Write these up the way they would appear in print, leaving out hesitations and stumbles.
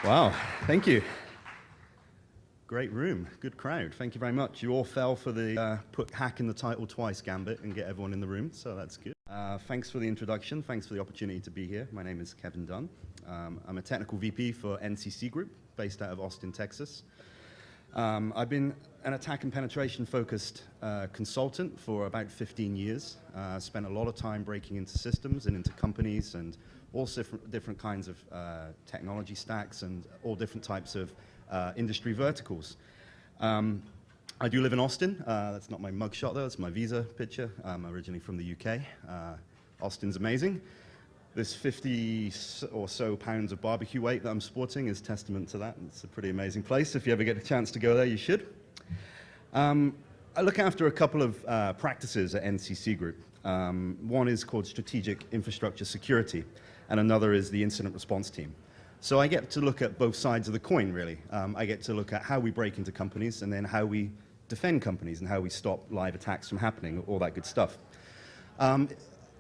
Wow, thank you. Great room, good crowd. Thank you very much. You all fell for the put hack in the title twice gambit and get everyone in the room, so that's good. Thanks for the introduction. Thanks for the opportunity to be here. My name is Kevin Dunn. I'm a technical VP for NCC Group, based out of Austin, Texas. I've been an attack and penetration focused consultant for about 15 years. Spent a lot of time breaking into systems and into companies and all different kinds of technology stacks and all different types of industry verticals. I do live in Austin. That's not my mugshot though, it's my visa picture. I'm originally from the UK. Austin's amazing. This 50 or so pounds of barbecue weight that I'm sporting is testament to that. It's a pretty amazing place. If you ever get a chance to go there, you should. I look after a couple of practices at NCC Group. One is called Strategic Infrastructure Security, and another is the Incident Response Team. So I get to look at both sides of the coin, really. I get to look at how we break into companies and then how we defend companies and how we stop live attacks from happening, all that good stuff.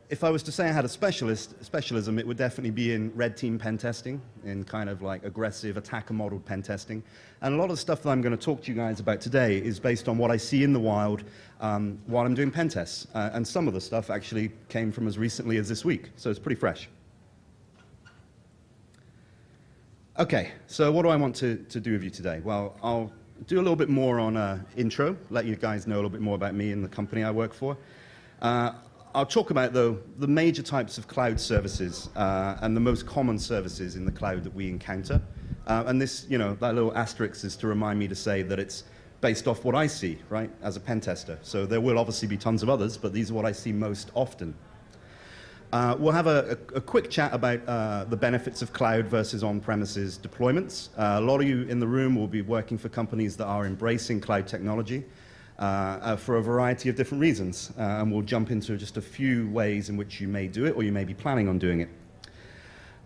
If I was to say I had a specialism, it would definitely be in red team pen testing, in kind of like aggressive attacker modeled pen testing. And a lot of the stuff that I'm going to talk to you guys about today is based on what I see in the wild while I'm doing pen tests. And some of the stuff actually came from as recently as this week, so it's pretty fresh. Okay, so what do I want to do with you today? Well, I'll do a little bit more on intro, let you guys know a little bit more about me and the company I work for. I'll talk about, though, the major types of cloud services and the most common services in the cloud that we encounter. And this, you know, that little asterisk is to remind me to say that it's based off what I see, right, as a pen tester. So there will obviously be tons of others, but these are what I see most often. We'll have a quick chat about the benefits of cloud versus on-premises deployments. A lot of you in the room will be working for companies that are embracing cloud technology for a variety of different reasons. And we'll jump into just a few ways in which you may do it or you may be planning on doing it.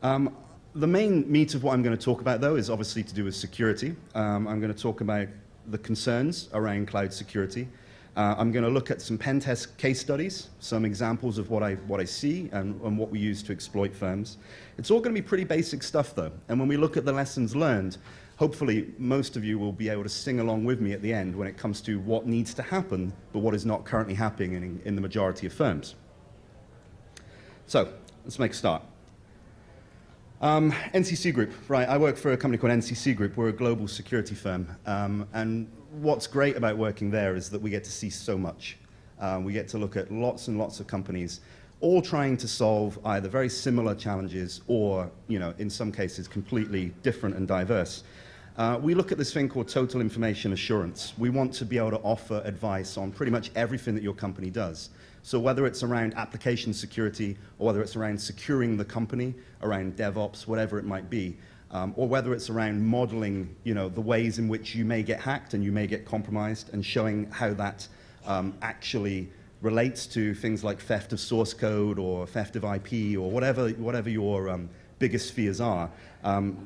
The main meat of what I'm going to talk about, though, is obviously to do with security. I'm going to talk about the concerns around cloud security. I'm going to look at some pen test case studies, some examples of what I see and what we use to exploit firms. It's all going to be pretty basic stuff, though. And when we look at the lessons learned, hopefully most of you will be able to sing along with me at the end when it comes to what needs to happen, but what is not currently happening in the majority of firms. So let's make a start. NCC Group, right, I work for a company called NCC Group. We're a global security firm. And what's great about working there is that we get to see so much. We get to look at lots and lots of companies, all trying to solve either very similar challenges or, you know, in some cases, completely different and diverse. We look at this thing called total information assurance. We want to be able to offer advice on pretty much everything that your company does. So whether it's around application security or whether it's around securing the company, around DevOps, whatever it might be, or whether it's around modeling, you know, the ways in which you may get hacked and you may get compromised and showing how that actually relates to things like theft of source code or theft of IP or whatever your biggest fears are.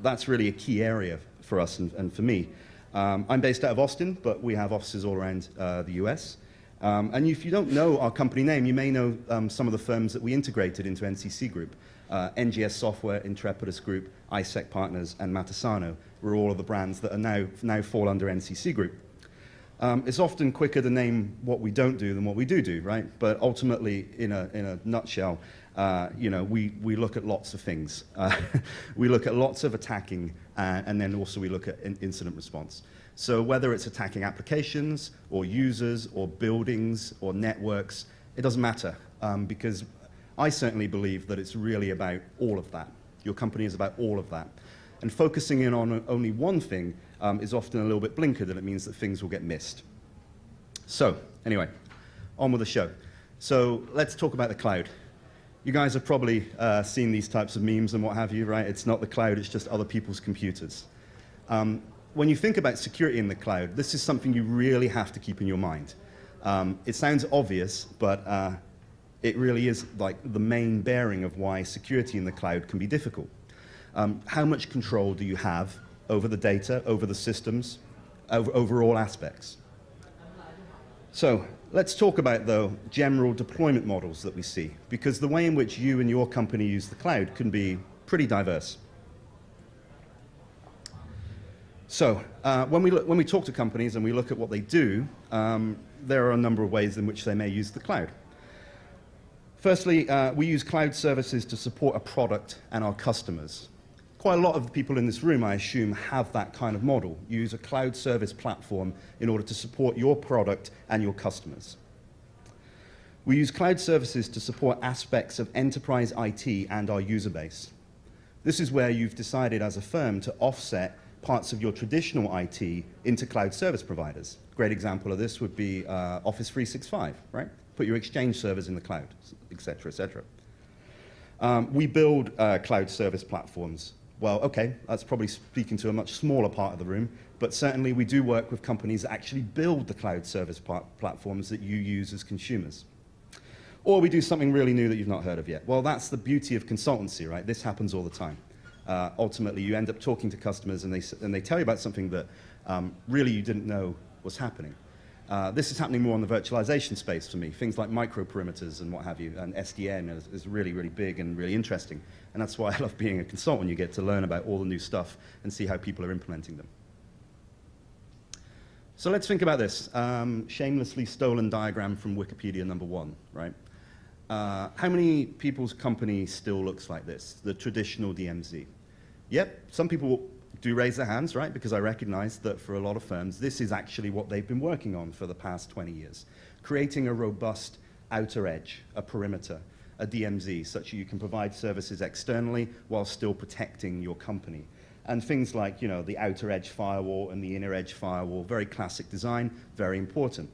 That's really a key area for us and for me. I'm based out of Austin, but we have offices all around the US. And if you don't know our company name, you may know some of the firms that we integrated into NCC Group. NGS Software, Intrepidus Group, iSEC Partners, and Matasano were all of the brands that are now fall under NCC Group. It's often quicker to name what we don't do than what we do, right? But ultimately, in a nutshell, you know, we look at lots of things. We look at lots of attacking, and then also we look at incident response. So whether it's attacking applications or users or buildings or networks, it doesn't matter, because I certainly believe that it's really about all of that. Your company is about all of that. And focusing in on only one thing is often a little bit blinkered, and it means that things will get missed. So anyway, on with the show. So let's talk about the cloud. You guys have probably seen these types of memes and what have you, right? It's not the cloud, it's just other people's computers. When you think about security in the cloud, this is something you really have to keep in your mind. It sounds obvious, but it really is like the main bearing of why security in the cloud can be difficult. How much control do you have over the data, over the systems, over all aspects? So let's talk about, though, general deployment models that we see, because the way in which you and your company use the cloud can be pretty diverse. So when we talk to companies and we look at what they do, there are a number of ways in which they may use the cloud. Firstly, we use cloud services to support a product and our customers. Quite a lot of the people in this room, I assume, have that kind of model. You use a cloud service platform in order to support your product and your customers. We use cloud services to support aspects of enterprise IT and our user base. This is where you've decided as a firm to offset parts of your traditional IT into cloud service providers. Great example of this would be Office 365, right? Put your Exchange servers in the cloud, et cetera, et cetera. We build cloud service platforms. Well, okay, that's probably speaking to a much smaller part of the room, but certainly we do work with companies that actually build the cloud service platforms that you use as consumers. Or we do something really new that you've not heard of yet. Well, that's the beauty of consultancy, right? This happens all the time. Ultimately, you end up talking to customers and they tell you about something that really you didn't know was happening. This is happening more on the virtualization space for me. Things like microperimeters and what have you, and SDN is really, really big and really interesting. And that's why I love being a consultant. You get to learn about all the new stuff and see how people are implementing them. So let's think about this. Shamelessly stolen diagram from Wikipedia #1, right? How many people's company still looks like this, the traditional DMZ? Yep, some people do raise their hands, right? Because I recognize that for a lot of firms, this is actually what they've been working on for the past 20 years. Creating a robust outer edge, a perimeter, a DMZ, such that you can provide services externally while still protecting your company. And things like, you know, the outer edge firewall and the inner edge firewall, very classic design, very important.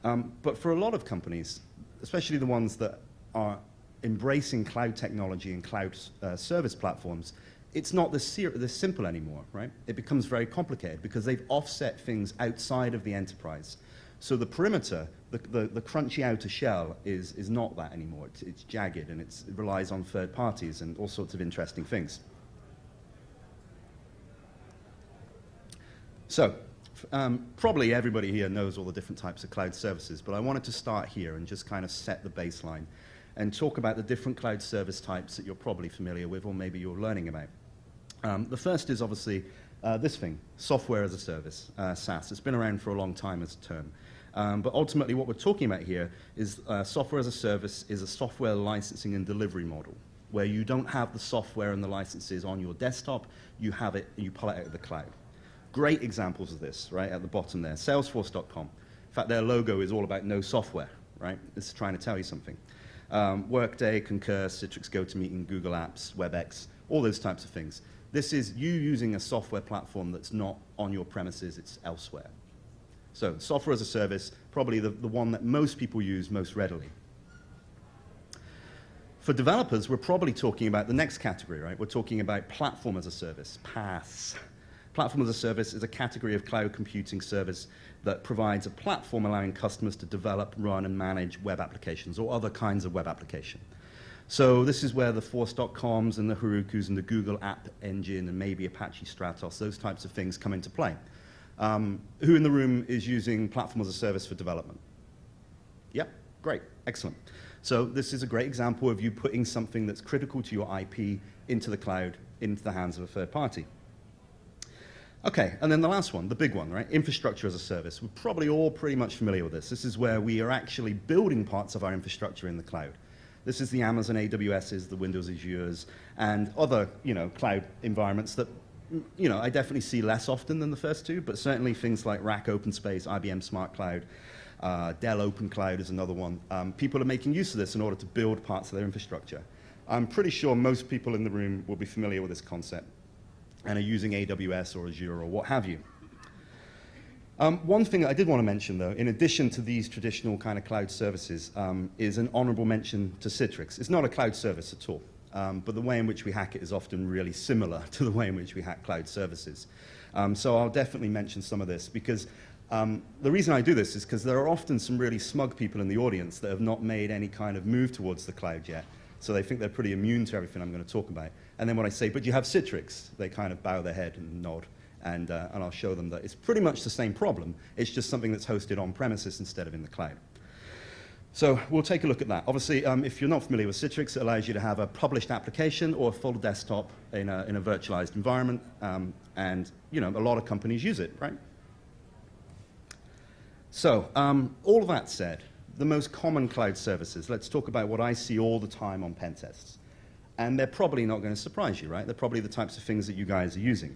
But for a lot of companies, especially the ones that are embracing cloud technology and cloud service platforms, it's not this simple anymore, right? It becomes very complicated because they've offset things outside of the enterprise. So the perimeter, the crunchy outer shell is not that anymore. It's jagged and it relies on third parties and all sorts of interesting things. So probably everybody here knows all the different types of cloud services, but I wanted to start here and just kind of set the baseline and talk about the different cloud service types that you're probably familiar with or maybe you're learning about. The first is obviously this thing, software as a service, SaaS. It's been around for a long time as a term. But ultimately what we're talking about here is software as a service is a software licensing and delivery model where you don't have the software and the licenses on your desktop, you have it, you pull it out of the cloud. Great examples of this, right, at the bottom there. Salesforce.com. In fact, their logo is all about no software, right? It's trying to tell you something. Workday, Concur, Citrix, GoToMeeting, Google Apps, WebEx, all those types of things. This is you using a software platform that's not on your premises, it's elsewhere. So software as a service, probably the one that most people use most readily. For developers, we're probably talking about the next category, right? We're talking about platform as a service, PaaS. Platform as a service is a category of cloud computing service that provides a platform allowing customers to develop, run, and manage web applications or other kinds of web application. So this is where the Force.coms and the Herokus and the Google App Engine and maybe Apache Stratos, those types of things come into play. Who in the room is using platform as a service for development? Yep, great, excellent. So this is a great example of you putting something that's critical to your IP into the cloud, into the hands of a third party. Okay, and then the last one, the big one, right? Infrastructure as a service. We're probably all pretty much familiar with this. This is where we are actually building parts of our infrastructure in the cloud. This is the Amazon AWS's, the Windows Azures, and other, cloud environments that, I definitely see less often than the first two, but certainly things like Rack OpenSpace, IBM Smart Cloud, Dell Open Cloud is another one. People are making use of this in order to build parts of their infrastructure. I'm pretty sure most people in the room will be familiar with this concept and are using AWS or Azure or what have you. One thing that I did want to mention, though, in addition to these traditional kind of cloud services, is an honorable mention to Citrix. It's not a cloud service at all, but the way in which we hack it is often really similar to the way in which we hack cloud services. So I'll definitely mention some of this, because the reason I do this is because there are often some really smug people in the audience that have not made any kind of move towards the cloud yet. So they think they're pretty immune to everything I'm going to talk about. And then when I say, but you have Citrix, they kind of bow their head and nod. And I'll show them that it's pretty much the same problem. It's just something that's hosted on premises instead of in the cloud. So we'll take a look at that. Obviously, if you're not familiar with Citrix, it allows you to have a published application or a full desktop in a virtualized environment, and a lot of companies use it, right? So all of that said, the most common cloud services, let's talk about what I see all the time on pen tests. And they're probably not going to surprise you, right? They're probably the types of things that you guys are using.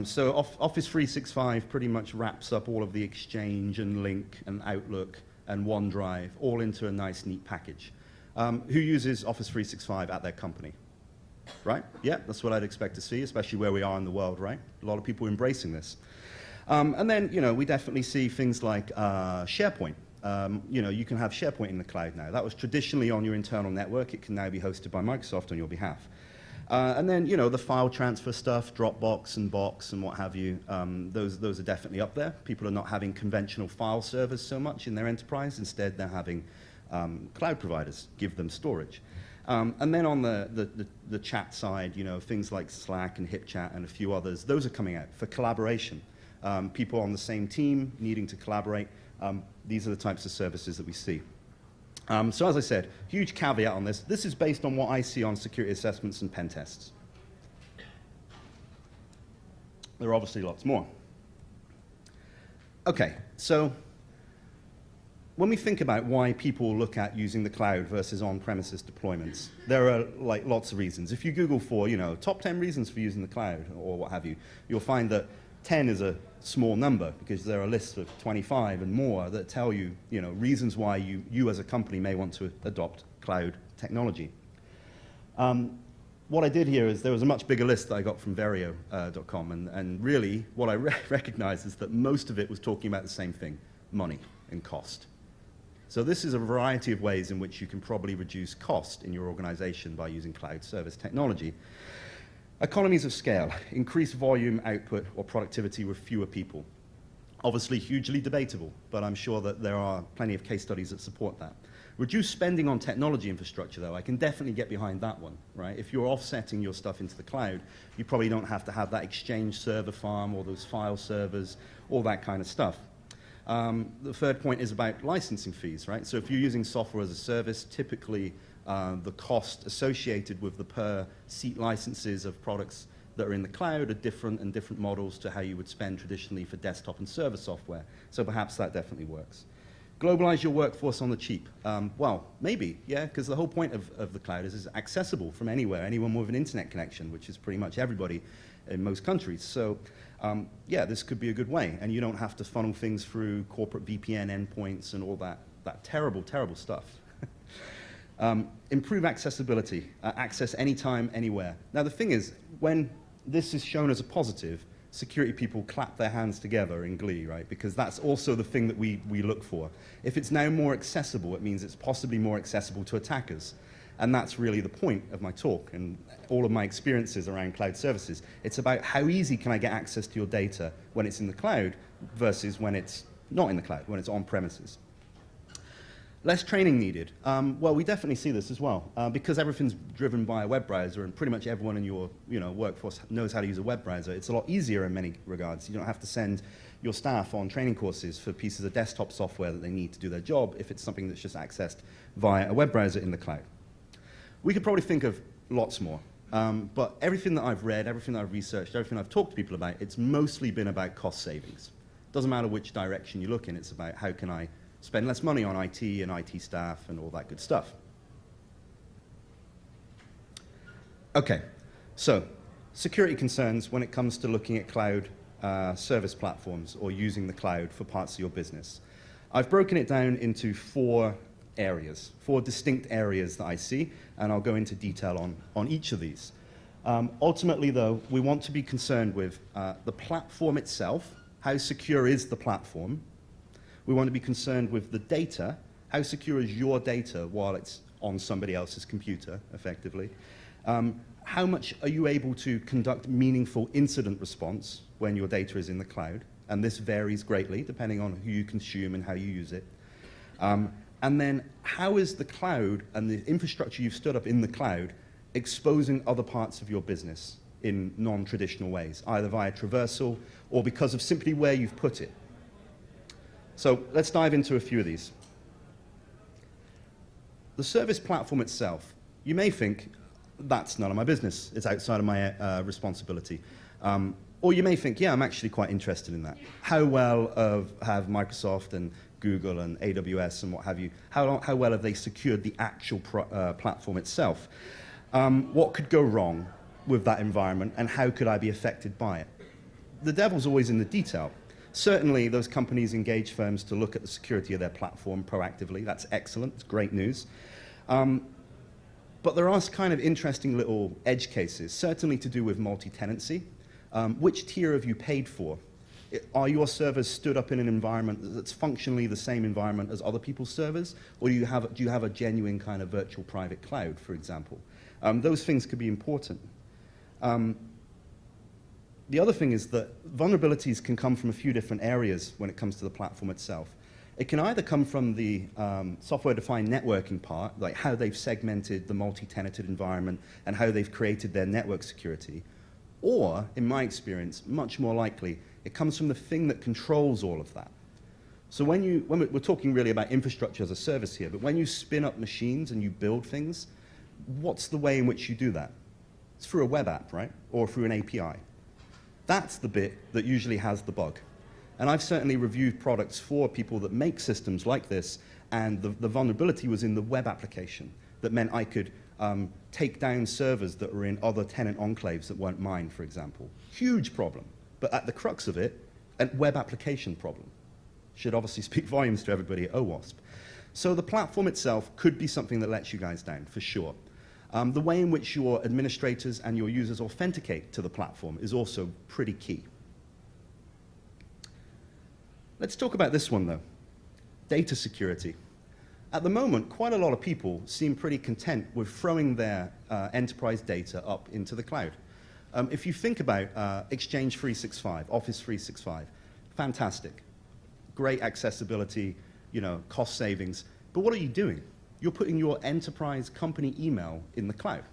So Office 365 pretty much wraps up all of the Exchange and Lync and Outlook and OneDrive all into a nice, neat package. Who uses Office 365 at their company? Right? Yeah, that's what I'd expect to see, especially where we are in the world, right? A lot of people embracing this. And then, we definitely see things like SharePoint. You can have SharePoint in the cloud now. That was traditionally on your internal network. It can now be hosted by Microsoft on your behalf. And then, the file transfer stuff, Dropbox and Box and what have you, those are definitely up there. People are not having conventional file servers so much in their enterprise. Instead, they're having cloud providers give them storage. And then on the chat side, things like Slack and HipChat and a few others, those are coming out for collaboration. People on the same team needing to collaborate. These are the types of services that we see. So as I said, huge caveat on this. This is based on what I see on security assessments and pen tests. There are obviously lots more. Okay, so when we think about why people look at using the cloud versus on-premises deployments, there are lots of reasons. If you Google for, top 10 reasons for using the cloud or what have you, you'll find that 10 is a small number because there are lists of 25 and more that tell you, reasons why you as a company may want to adopt cloud technology. What I did here is there was a much bigger list that I got from Verio.com, and really what I recognized is that most of it was talking about the same thing, money and cost. So this is a variety of ways in which you can probably reduce cost in your organization by using cloud service technology. Economies of scale, increased volume, output, or productivity with fewer people. Obviously hugely debatable, but I'm sure that there are plenty of case studies that support that. Reduced spending on technology infrastructure, though, I can definitely get behind that one, right? If you're offsetting your stuff into the cloud, you probably don't have to have that Exchange server farm or those file servers, all that kind of stuff. The third point is about licensing fees, right? So if you're using software as a service, typically the cost associated with the per-seat licenses of products that are in the cloud are different, and different models to how you would spend traditionally for desktop and server software. So perhaps that definitely works. Globalize your workforce on the cheap. Well, maybe, yeah, because the whole point of the cloud is it's accessible from anywhere, anyone with an internet connection, which is pretty much everybody in most countries. So yeah, this could be a good way, and you don't have to funnel things through corporate VPN endpoints and all that terrible, terrible stuff. Improve accessibility, access anytime, anywhere. Now the thing is, when this is shown as a positive, security people clap their hands together in glee, right? Because that's also the thing that we look for. If it's now more accessible, it means it's possibly more accessible to attackers. And that's really the point of my talk and all of my experiences around cloud services. It's about how easy can I get access to your data when it's in the cloud versus when it's not in the cloud, when it's on premises. Less training needed. Well, we definitely see this as well. Because everything's driven by a web browser and pretty much everyone in your workforce knows how to use a web browser, it's a lot easier in many regards. You don't have to send your staff on training courses for pieces of desktop software that they need to do their job if it's something that's just accessed via a web browser in the cloud. We could probably think of lots more. But everything that I've read, everything that I've researched, everything I've talked to people about, it's mostly been about cost savings. Doesn't matter which direction you look in, it's about how can I spend less money on IT and IT staff and all that good stuff. Okay, so security concerns when it comes to looking at cloud service platforms or using the cloud for parts of your business. I've broken it down into four distinct areas that I see, and I'll go into detail on each of these. Ultimately, though, we want to be concerned with the platform itself. How secure is the platform? We want to be concerned with the data. How secure is your data while it's on somebody else's computer, effectively? How much are you able to conduct meaningful incident response when your data is in the cloud? And this varies greatly depending on who you consume and how you use it. And then how is the cloud and the infrastructure you've stood up in the cloud exposing other parts of your business in non-traditional ways, either via traversal or because of simply where you've put it? So let's dive into a few of these. The service platform itself, you may think, that's none of my business. It's outside of my responsibility. Or you may think, yeah, I'm actually quite interested in that. How well have Microsoft and Google and AWS and what have you, how well have they secured the actual platform itself? What could go wrong with that environment, and how could I be affected by it? The devil's always in the detail. Certainly, those companies engage firms to look at the security of their platform proactively. That's excellent. It's great news. But there are kind of interesting little edge cases, certainly to do with multi-tenancy. Which tier have you paid for? Are your servers stood up in an environment that's functionally the same environment as other people's servers? Or do you have a genuine kind of virtual private cloud, for example? Those things could be important. The other thing is that vulnerabilities can come from a few different areas when it comes to the platform itself. It can either come from the software-defined networking part, like how they've segmented the multi-tenanted environment and how they've created their network security. Or, in my experience, much more likely, it comes from the thing that controls all of that. So when we're talking really about infrastructure as a service here, but when you spin up machines and you build things, what's the way in which you do that? It's through a web app, right? Or through an API. That's the bit that usually has the bug. And I've certainly reviewed products for people that make systems like this, and the vulnerability was in the web application. That meant I could take down servers that were in other tenant enclaves that weren't mine, for example. Huge problem. But at the crux of it, a web application problem. Should obviously speak volumes to everybody at OWASP. So the platform itself could be something that lets you guys down, for sure. The way in which your administrators and your users authenticate to the platform is also pretty key. Let's talk about this one, though. Data security. At the moment, quite a lot of people seem pretty content with throwing their enterprise data up into the cloud. If you think about Exchange 365, Office 365, fantastic. Great accessibility, cost savings. But what are you doing? You're putting your enterprise company email in the cloud.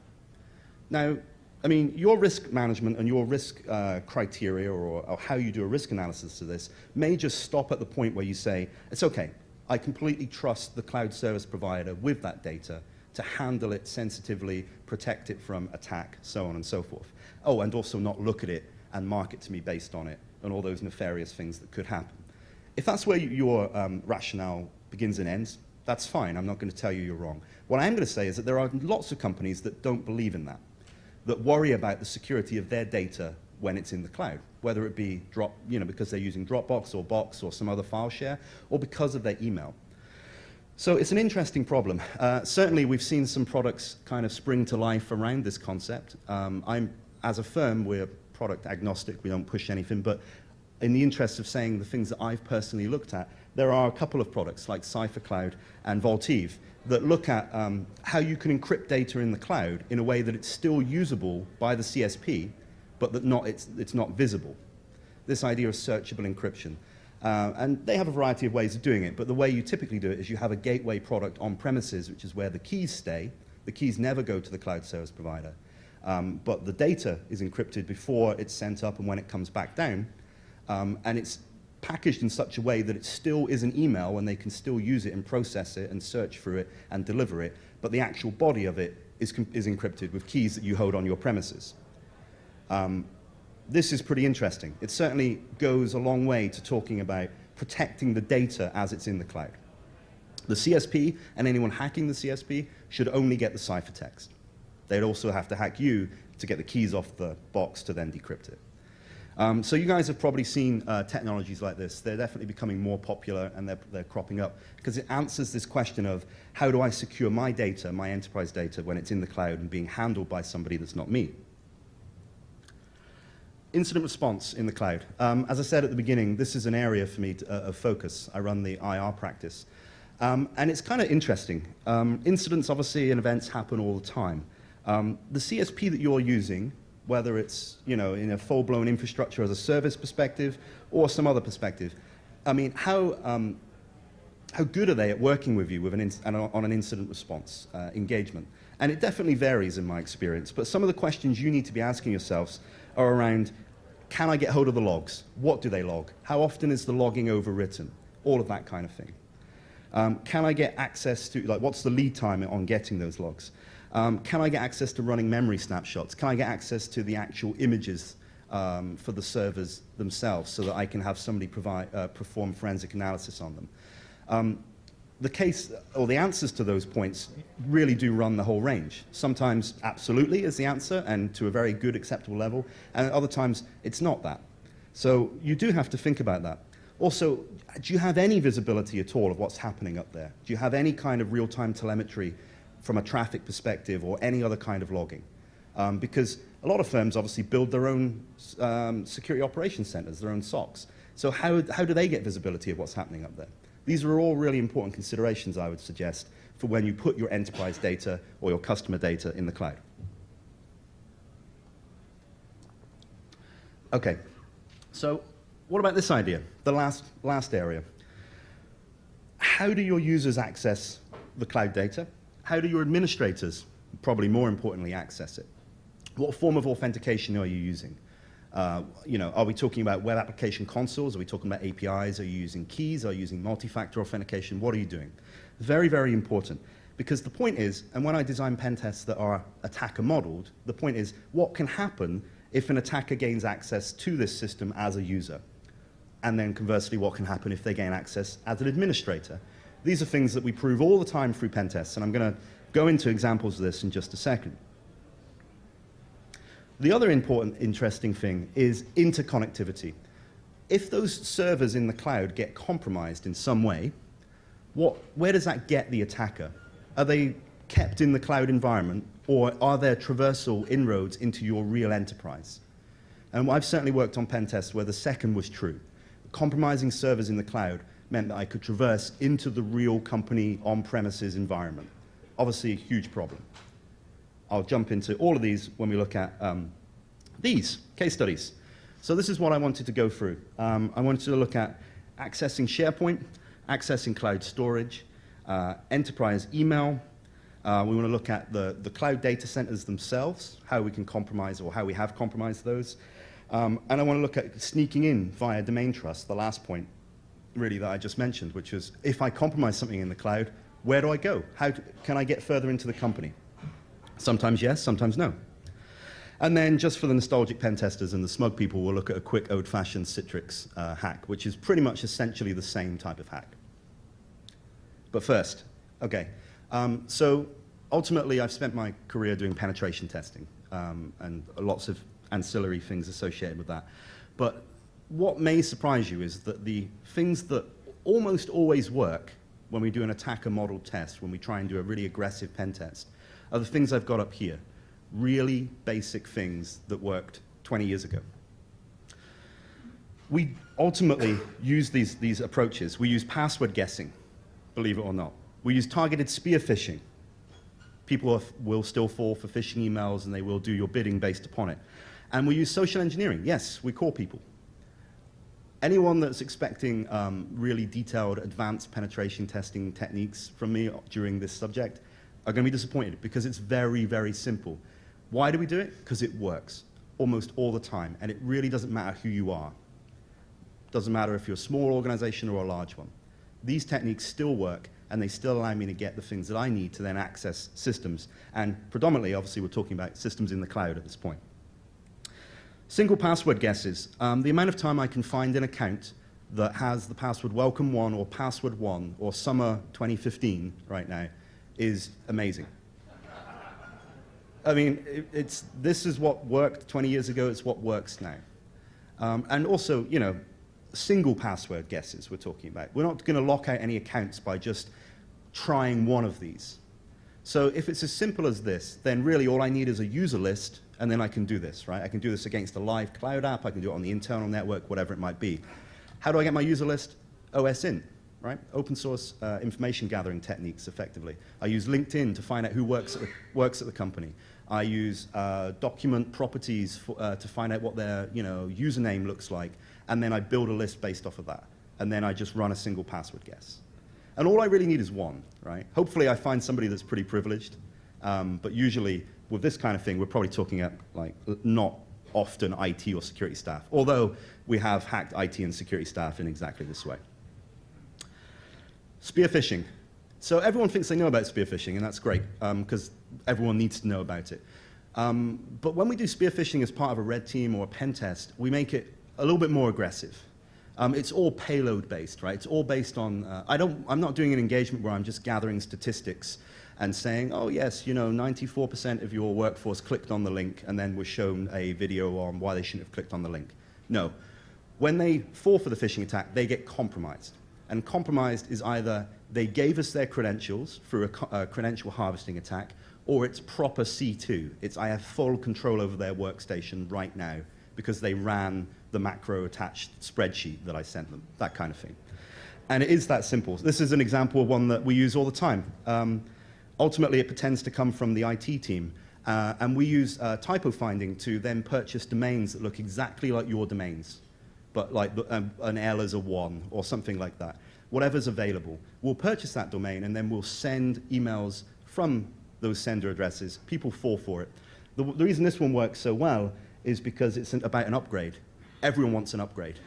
Now, I mean, your risk management and your risk criteria or how you do a risk analysis to this may just stop at the point where you say, it's okay, I completely trust the cloud service provider with that data to handle it sensitively, protect it from attack, so on and so forth. Oh, and also not look at it and market to me based on it and all those nefarious things that could happen. If that's where your rationale begins and ends, that's fine. I'm not going to tell you you're wrong. What I am going to say is that there are lots of companies that don't believe in that worry about the security of their data when it's in the cloud, whether it be because they're using Dropbox or Box or some other file share, or because of their email. So it's an interesting problem. Certainly, we've seen some products kind of spring to life around this concept. As a firm, we're product agnostic. We don't push anything, but in the interest of saying the things that I've personally looked at, there are a couple of products like Cipher Cloud and Vaultive that look at how you can encrypt data in the cloud in a way that it's still usable by the CSP, but that it's not visible. This idea of searchable encryption. And they have a variety of ways of doing it, but the way you typically do it is you have a gateway product on premises, which is where the keys stay. The keys never go to the cloud service provider. But the data is encrypted before it's sent up and when it comes back down. And it's packaged in such a way that it still is an email and they can still use it and process it and search through it and deliver it, but the actual body of it is encrypted with keys that you hold on your premises. This is pretty interesting. It certainly goes a long way to talking about protecting the data as it's in the cloud. The CSP and anyone hacking the CSP should only get the ciphertext. They'd also have to hack you to get the keys off the box to then decrypt it. So you guys have probably seen technologies like this. They're definitely becoming more popular and they're cropping up because it answers this question of how do I secure my data, my enterprise data, when it's in the cloud and being handled by somebody that's not me. Incident response in the cloud. As I said at the beginning, this is an area for me of focus. I run the IR practice. And it's kind of interesting. Incidents, obviously, and events happen all the time. The CSP that you're using, whether it's in a full-blown infrastructure as a service perspective or some other perspective, I mean, how good are they at working with you with on an incident response engagement? And it definitely varies in my experience, but some of the questions you need to be asking yourselves are around, can I get hold of the logs? What do they log? How often is the logging overwritten? All of that kind of thing. Can I get access to, like, what's the lead time on getting those logs? Can I get access to running memory snapshots? Can I get access to the actual images for the servers themselves so that I can have somebody perform forensic analysis on them? The case, or the answers to those points really do run the whole range. Sometimes absolutely is the answer, and to a very good, acceptable level, and other times it's not that. So you do have to think about that. Also, do you have any visibility at all of what's happening up there? Do you have any kind of real-time telemetry from a traffic perspective or any other kind of logging? Because a lot of firms obviously build their own security operations centers, their own SOCs. So how do they get visibility of what's happening up there? These are all really important considerations, I would suggest, for when you put your enterprise data or your customer data in the cloud. Okay, so what about this idea, the last area? How do your users access the cloud data? How do your administrators, probably more importantly, access it? What form of authentication are you using? Are we talking about web application consoles? Are we talking about APIs? Are you using keys? Are you using multi-factor authentication? What are you doing? Very, very important. Because the point is, and when I design pen tests that are attacker modeled, the point is, what can happen if an attacker gains access to this system as a user? And then conversely, what can happen if they gain access as an administrator? These are things that we prove all the time through pen tests, and I'm going to go into examples of this in just a second. The other important, interesting thing is interconnectivity. If those servers in the cloud get compromised in some way, where does that get the attacker? Are they kept in the cloud environment, or are there traversal inroads into your real enterprise? And I've certainly worked on pen tests where the second was true. Compromising servers in the cloud meant that I could traverse into the real company on-premises environment. Obviously, a huge problem. I'll jump into all of these when we look at these case studies. So this is what I wanted to go through. I wanted to look at accessing SharePoint, accessing cloud storage, enterprise email. We want to look at the cloud data centers themselves, how we can compromise or how we have compromised those. And I want to look at sneaking in via domain trust, the last point really that I just mentioned, which is if I compromise something in the cloud, where do I go? How can I get further into the company? Sometimes yes, sometimes no. And then just for the nostalgic pen testers and the smug people, we'll look at a quick old-fashioned Citrix hack, which is pretty much essentially the same type of hack. But first, okay. So ultimately, I've spent my career doing penetration testing and lots of ancillary things associated with that. But what may surprise you is that the things that almost always work when we do an attacker model test, when we try and do a really aggressive pen test, are the things I've got up here. Really basic things that worked 20 years ago. We ultimately use these approaches. We use password guessing, believe it or not. We use targeted spear phishing. People will still fall for phishing emails and they will do your bidding based upon it. And we use social engineering. Yes, we call people. Anyone that's expecting really detailed advanced penetration testing techniques from me during this subject are going to be disappointed because it's very, very simple. Why do we do it? Because it works almost all the time, and it really doesn't matter who you are. Doesn't matter if you're a small organization or a large one. These techniques still work, and they still allow me to get the things that I need to then access systems. And predominantly, obviously, we're talking about systems in the cloud at this point. Single password guesses. The amount of time I can find an account that has the password welcome1 or password1 or summer 2015 right now is amazing. I mean, this is what worked 20 years ago, it's what works now. And also, you know, single password guesses we're talking about. We're not going to lock out any accounts by just trying one of these. So if it's as simple as this, then really all I need is a user list, and then I can do this, right? I can do this against a live cloud app, I can do it on the internal network, whatever it might be. How do I get my user list? OSINT, right? Open source information gathering techniques, effectively. I use LinkedIn to find out who works at the company. I use document properties to find out what their username looks like, and then I build a list based off of that. And then I just run a single password guess. And all I really need is one, right? Hopefully I find somebody that's pretty privileged, but usually with this kind of thing, we're probably talking at like not often IT or security staff, although we have hacked IT and security staff in exactly this way. Spear phishing. So everyone thinks they know about spear phishing, and that's great, because everyone needs to know about it. But when we do spear phishing as part of a red team or a pen test, we make it a little bit more aggressive. It's all payload-based, right? It's all based on, I'm not doing an engagement where I'm just gathering statistics and saying, oh yes, 94% of your workforce clicked on the link and then was shown a video on why they shouldn't have clicked on the link. No. When they fall for the phishing attack, they get compromised. And compromised is either they gave us their credentials through a credential harvesting attack, or it's proper C2. It's I have full control over their workstation right now because they ran the macro attached spreadsheet that I sent them, that kind of thing. And it is that simple. This is an example of one that we use all the time. Ultimately, it pretends to come from the IT team. And we use typo finding to then purchase domains that look exactly like your domains, but like an L is a 1 or something like that. Whatever's available. We'll purchase that domain, and then we'll send emails from those sender addresses. People fall for it. The reason this one works so well is because it's about an upgrade. Everyone wants an upgrade.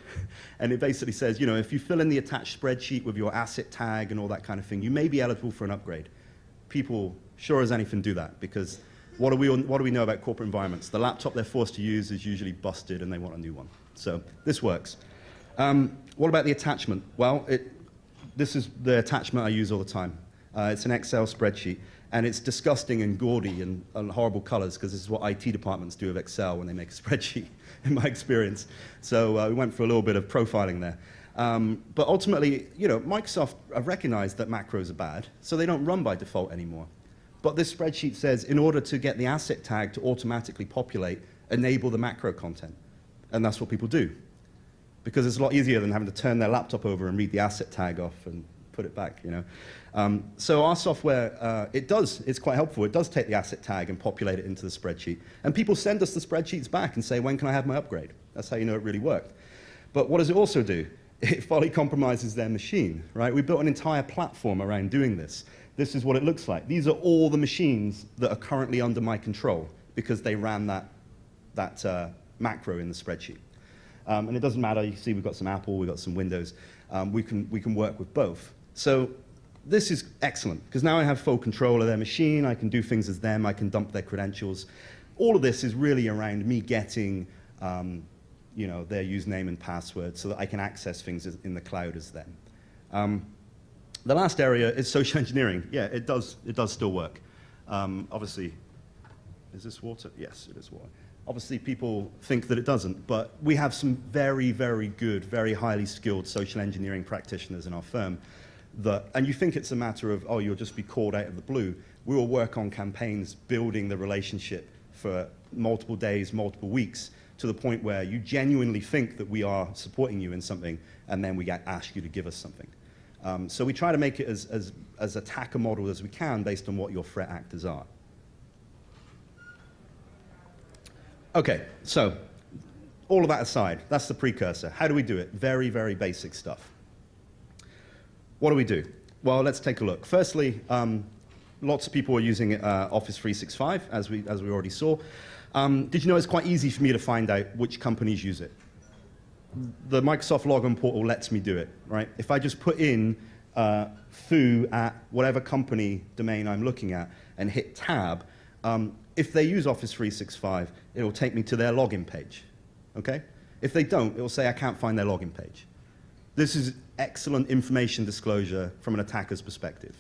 And it basically says, if you fill in the attached spreadsheet with your asset tag and all that kind of thing, you may be eligible for an upgrade. People, sure as anything, do that, because what do we know about corporate environments? The laptop they're forced to use is usually busted, and they want a new one. So this works. What about the attachment? Well, this is the attachment I use all the time. It's an Excel spreadsheet, and it's disgusting and gaudy and horrible colors, because this is what IT departments do with Excel when they make a spreadsheet, in my experience. So we went for a little bit of profiling there. But ultimately, Microsoft have recognized that macros are bad, so they don't run by default anymore. But this spreadsheet says, in order to get the asset tag to automatically populate, enable the macro content. And that's what people do, because it's a lot easier than having to turn their laptop over and read the asset tag off and put it back, So our software, it's quite helpful. It does take the asset tag and populate it into the spreadsheet. And people send us the spreadsheets back and say, when can I have my upgrade? That's how you know it really worked. But what does it also do? It fully compromises their machine, right? We built an entire platform around doing this. This is what it looks like. These are all the machines that are currently under my control because they ran that macro in the spreadsheet. And it doesn't matter. You see we've got some Apple, we've got some Windows. We can work with both. So this is excellent, because now I have full control of their machine. I can do things as them. I can dump their credentials. All of this is really around me getting their username and password so that I can access things in the cloud as them. The last area is social engineering. Yeah, it does still work. Obviously, is this water? Yes, it is water. Obviously, people think that it doesn't, but we have some very, very good, very highly skilled social engineering practitioners in our firm. And you think it's a matter of, you'll just be called out of the blue. We will work on campaigns building the relationship for multiple days, multiple weeks, to the point where you genuinely think that we are supporting you in something, and then we ask you to give us something. So we try to make it as attacker model as we can based on what your threat actors are. Okay, so all of that aside, that's the precursor. How do we do it? Very, very basic stuff. What do we do? Well, let's take a look. Firstly, lots of people are using Office 365, as we already saw. Did you know it's quite easy for me to find out which companies use it? The Microsoft Login portal lets me do it, right? If I just put in foo at whatever company domain I'm looking at and hit tab, if they use Office 365, it'll take me to their login page, okay? If they don't, it'll say I can't find their login page. This is excellent information disclosure from an attacker's perspective.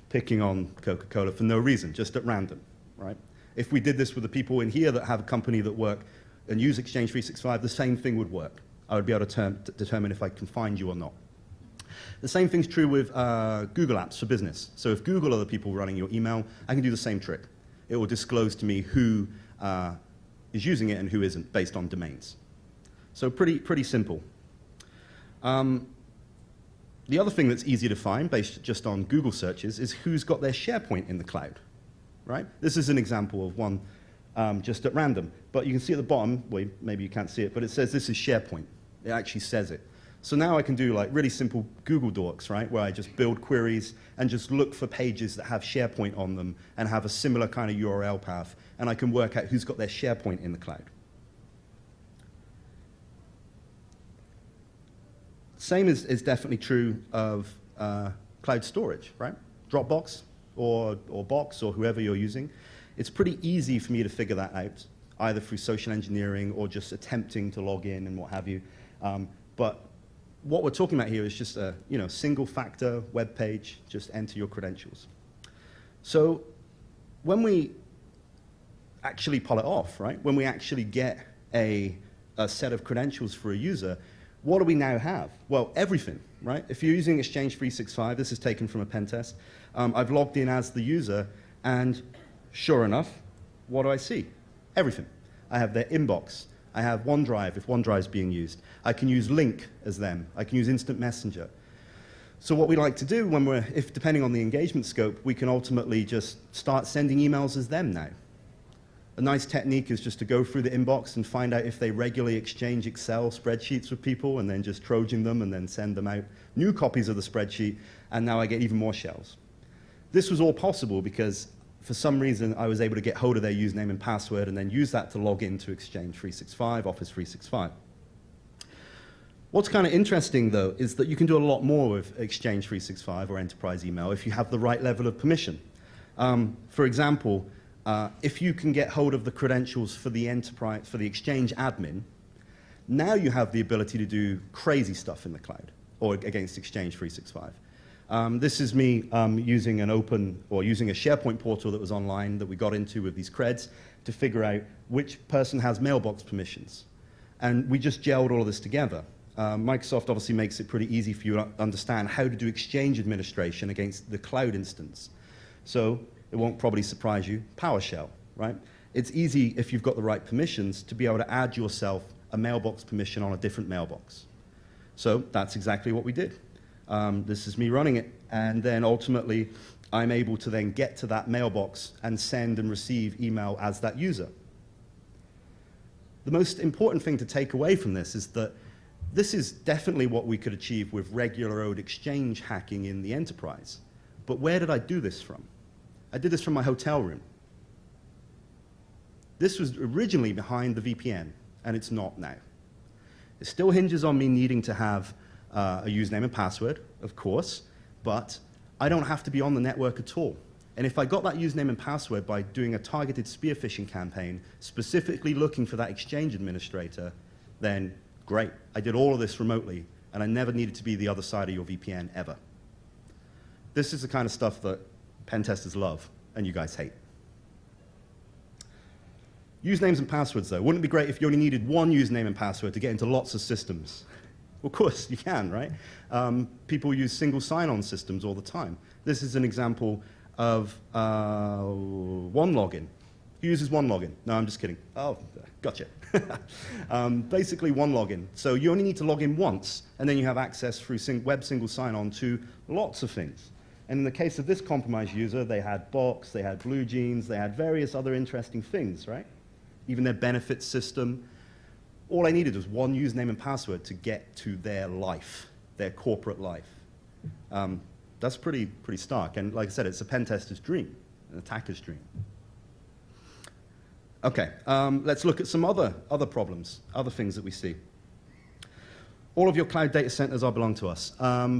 Picking on Coca-Cola for no reason, just at random, right? If we did this with the people in here that have a company that work and use Exchange 365, the same thing would work. I would be able to determine if I can find you or not. The same thing's true with Google Apps for Business. So if Google are the people running your email, I can do the same trick. It will disclose to me who is using it and who isn't, based on domains. So pretty simple. The other thing that's easy to find, based just on Google searches, is who's got their SharePoint in the cloud, right? This is an example of one just at random. But you can see at the bottom, well, maybe you can't see it, but it says this is SharePoint. It actually says it. So now I can do like really simple Google Docs, right, where I just build queries and just look for pages that have SharePoint on them and have a similar kind of URL path, and I can work out who's got their SharePoint in the cloud. Same is definitely true of cloud storage, right? Dropbox or Box or whoever you're using. It's pretty easy for me to figure that out, either through social engineering or just attempting to log in and what have you. But what we're talking about here is just a single factor web page, just enter your credentials. So when we actually pull it off, right? When we actually get a set of credentials for a user, what do we now have? Well, everything, right? If you're using Exchange 365, this is taken from a pen test. I've logged in as the user, and sure enough, what do I see? Everything. I have their inbox. I have OneDrive, if OneDrive is being used. I can use Link as them. I can use Instant Messenger. So what we like to do when depending on the engagement scope, we can ultimately just start sending emails as them now. A nice technique is just to go through the inbox and find out if they regularly exchange Excel spreadsheets with people, and then just Trojan them and then send them out new copies of the spreadsheet, and now I get even more shells. This was all possible because for some reason I was able to get hold of their username and password and then use that to log into Exchange 365, Office 365. What's kind of interesting, though, is that you can do a lot more with Exchange 365 or enterprise email if you have the right level of permission. For example, if you can get hold of the credentials for the enterprise, for the Exchange admin, now you have the ability to do crazy stuff in the cloud or against Exchange 365. This is me using using a SharePoint portal that was online that we got into with these creds to figure out which person has mailbox permissions. And we just gelled all of this together. Microsoft obviously makes it pretty easy for you to understand how to do Exchange administration against the cloud instance. So it won't probably surprise you, PowerShell, right? It's easy if you've got the right permissions to be able to add yourself a mailbox permission on a different mailbox. So that's exactly what we did. This is me running it, and then ultimately I'm able to then get to that mailbox and send and receive email as that user. The most important thing to take away from this is that this is definitely what we could achieve with regular old Exchange hacking in the enterprise. But where did I do this from? I did this from my hotel room. This was originally behind the VPN, and it's not now. It still hinges on me needing to have a username and password, of course, but I don't have to be on the network at all. And if I got that username and password by doing a targeted spear phishing campaign, specifically looking for that Exchange administrator, then great. I did all of this remotely, and I never needed to be the other side of your VPN ever. This is the kind of stuff that pen testers love, and you guys hate. Usernames and passwords, though. Wouldn't it be great if you only needed one username and password to get into lots of systems? Of course, you can, right? People use single sign-on systems all the time. This is an example of OneLogin. Who uses OneLogin? No, I'm just kidding. Oh, gotcha. Basically, OneLogin. So you only need to log in once, and then you have access through web single sign-on to lots of things. And in the case of this compromised user, they had Box, they had Blue Jeans, they had various other interesting things, right? Even their benefits system. All I needed was one username and password to get to their life, their corporate life. That's pretty stark. And like I said, it's a pen tester's dream, an attacker's dream. Okay, let's look at some other problems, other things that we see. All of your cloud data centers all belong to us.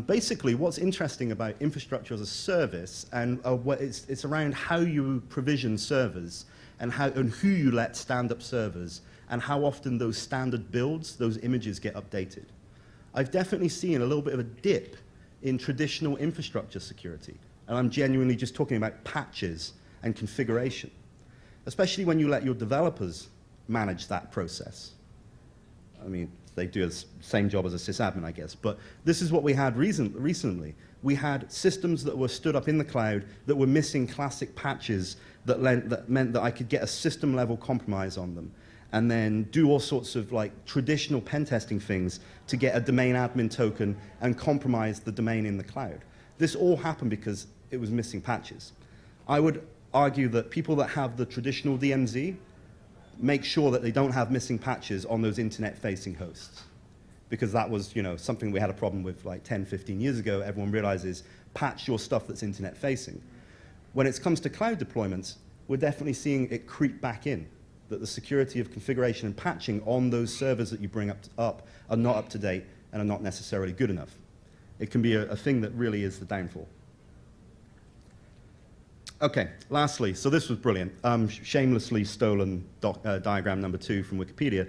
Basically, what's interesting about infrastructure as a service, and it's around how you provision servers and who you let stand up servers, and how often those standard builds, those images get updated. I've definitely seen a little bit of a dip in traditional infrastructure security, and I'm genuinely just talking about patches and configuration, especially when you let your developers manage that process. I mean, they do the same job as a sysadmin, I guess, but this is what we had recently. We had systems that were stood up in the cloud that were missing classic patches that meant that I could get a system-level compromise on them, and then do all sorts of like traditional pen testing things to get a domain admin token and compromise the domain in the cloud. This all happened because it was missing patches. I would argue that people that have the traditional DMZ make sure that they don't have missing patches on those internet-facing hosts, because that was, something we had a problem with like 10, 15 years ago. Everyone realizes patch your stuff that's internet-facing. When it comes to cloud deployments, we're definitely seeing it creep back in, that the security of configuration and patching on those servers that you bring up are not up to date, and are not necessarily good enough. It can be a thing that really is the downfall. Okay, lastly, so this was brilliant. Shamelessly stolen diagram number 2 from Wikipedia.